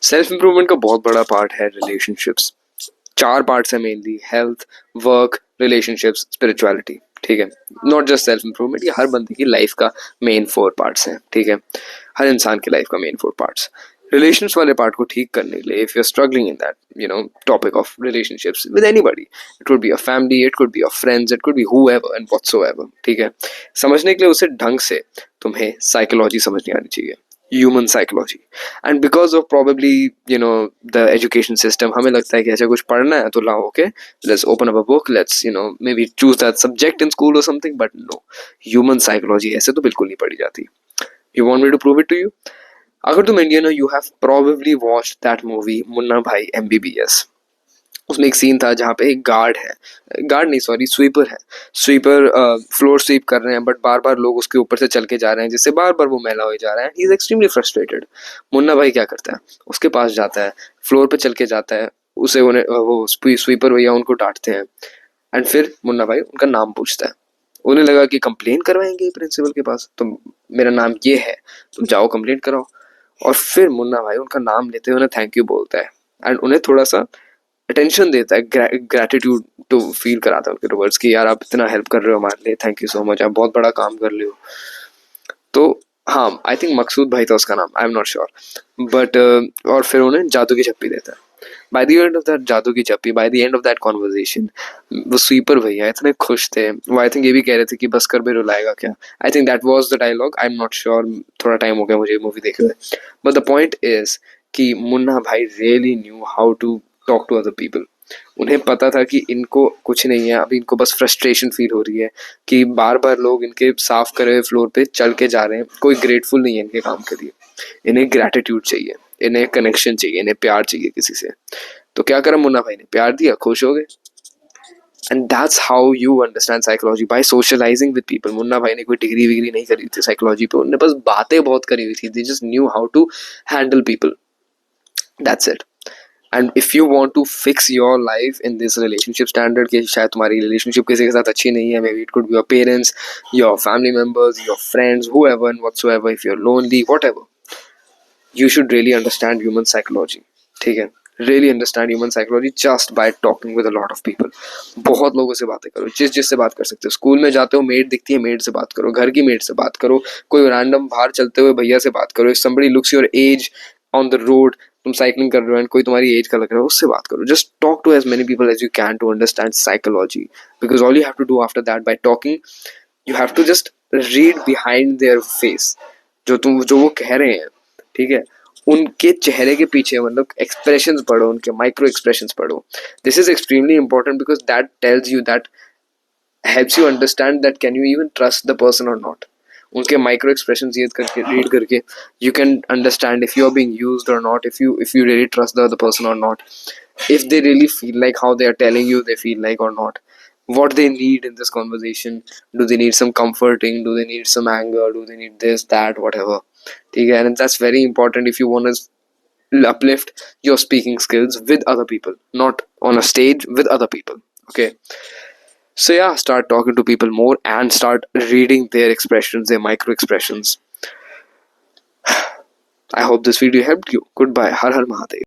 Self improvement का बहुत बड़ा पार्ट है रिलेशनशिप्स। 4 पार्ट्स है mainly, health, work, relationships, spirituality. ठीक है, नॉट जस्ट सेल्फ इम्प्रूवमेंट, ये हर बंदे की लाइफ का मेन 4 पार्ट्स हैं। ठीक है, हर इंसान की लाइफ का मेन 4 पार्ट्स। रिलेशंस वाले पार्ट को ठीक करने के लिए, if you are struggling in that topic of relationships with anybody, it could be a family, it could be a friends, it could be whoever and whatsoever. ठीक है, समझने के लिए उसे ढंग से तुम्हें साइकोलॉजी समझनी आनी चाहिए, human psychology. And because of probably the education system, हमें लगता है कि ऐसा कुछ पढ़ना है तो लाओ, okay let's open up a book, let's maybe choose that subject in school और something, but no, human psychology ऐसे तो बिल्कुल नहीं पढ़ी जाती। You want me to prove it to you? अगर तुम इंडियन हो, you have probably watched that movie Munna Bhai MBBS. उसमें एक सीन था जहाँ पे एक गार्ड है, गार्ड नहीं सॉरी स्वीपर है, स्वीपर फ्लोर स्वीप कर रहे हैं, बट बार बार लोग उसके ऊपर से चल के जा रहे हैं, जिससे बार बार वो मैला हो जा रहा है। He is extremely frustrated. Munna भाई क्या करता है, उसके पास जाता है, फ्लोर पे चल के जाता है, उसे उन्हें वो स्वीपर भैया उनको डांटते हैं, एंड फिर मुन्ना भाई उनका नाम पूछता है। उन्हें लगा कि कंप्लेन करवाएंगे प्रिंसिपल के पास, तो मेरा नाम ये है, तुम जाओ कंप्लेंट कराओ। और फिर मुन्ना भाई उनका नाम लेते हुए उन्हें थैंक यू बोलता है, एंड उन्हें थोड़ा सा अटेंशन देता है, ग्रेटिट्यूड तो फील कराता है उनके टुवर्ड्स कि यार आप इतना हेल्प कर रहे हो हमारे लिए, थैंक यू सो मच, आप बहुत बड़ा काम कर रहे हो। तो हाँ, आई थिंक मकसूद भाई था उसका नाम, I am not sure, but और फिर उन्हें जादू की छप्पी देता है। By the end of that जादू की छप्पी, by the end of that conversation, वो स्वीपर भैया इतने खुश थे, वो आई थिंक ये भी कह रहे थे कि बस कर भी रुलाएगा क्या। I think that was the dialogue, I am not sure, थोड़ा टाइम हो गया मुझे मूवी देखे हुए। बट द पॉइंट इज कि Munna Bhai really knew how to talk to other people. उन्हें पता था कि इनको कुछ नहीं है, अभी इनको बस फ्रस्ट्रेशन फील हो रही है कि बार बार लोग इनके साफ करे हुए फ्लोर पे चल के जा रहे हैं, कोई ग्रेटफुल नहीं है इनके काम के लिए। इन्हें ग्रेटिट्यूड चाहिए, इन्हें कनेक्शन चाहिए, इन्हें प्यार चाहिए किसी से। तो क्या करा मुन्ना भाई ने, प्यार दिया, खुश हो गए। And that's how you understand psychology, by socialising with people. Munna Bhai ने कोई डिग्री विग्री नहीं करी थी साइकोलॉजी पे, उन्होंने बस बातें बहुत करी हुई थी, they just knew how to handle people, that's it. And if you want to fix your life in this relationship standard, कि शायद तुम्हारी रिलेशनशिप किसी के साथ अच्छी नहीं है, may be it could be your parents, your family members, your friends, whoever and whatsoever, if you're lonely, whatever, you should really understand human psychology। ठीक है, really understand human psychology just by talking with a lot of people। बहुत लोगों से बातें करो, जिससे बात कर सकते हो। स्कूल में जाते हो, मेड दिखती है, मेड से बात करो, घर की मेड से बात करो, कोई रैंडम बाहर चलते हुए भैया से बात करो, if somebody looks your age on the road, तुम साइकिलिंग कर रहे हो एंड कोई तुम्हारी एज का लग रहा है, उससे बात करो। Just talk to as many people as you can to understand psychology, because all you have to do after that by talking, you have to just read behind their face, जो वो कह रहे हैं। ठीक है, उनके चेहरे के पीछे मतलब एक्सप्रेशंस पढ़ो, उनके माइक्रो एक्सप्रेशंस पढ़ो। This is extremely important because that tells you, that helps you understand that can you even trust the person और नॉट। उनके माइक्रो एक्सप्रेशंस रीड करके you can understand if you are being used और not, if you really trust the other person or not, if they really feel like how they are telling you they feel like or not, what they need in this conversation. Do they need some comforting, do they need some anger, do they need this, that, whatever. ठीक है, and that's very important if you want to uplift your speaking skills with other people, not on a stage, with other people. Okay, so yeah, start talking to people more and start reading their expressions, their micro expressions. I hope this video helped you. Goodbye. Har Har Mahadev.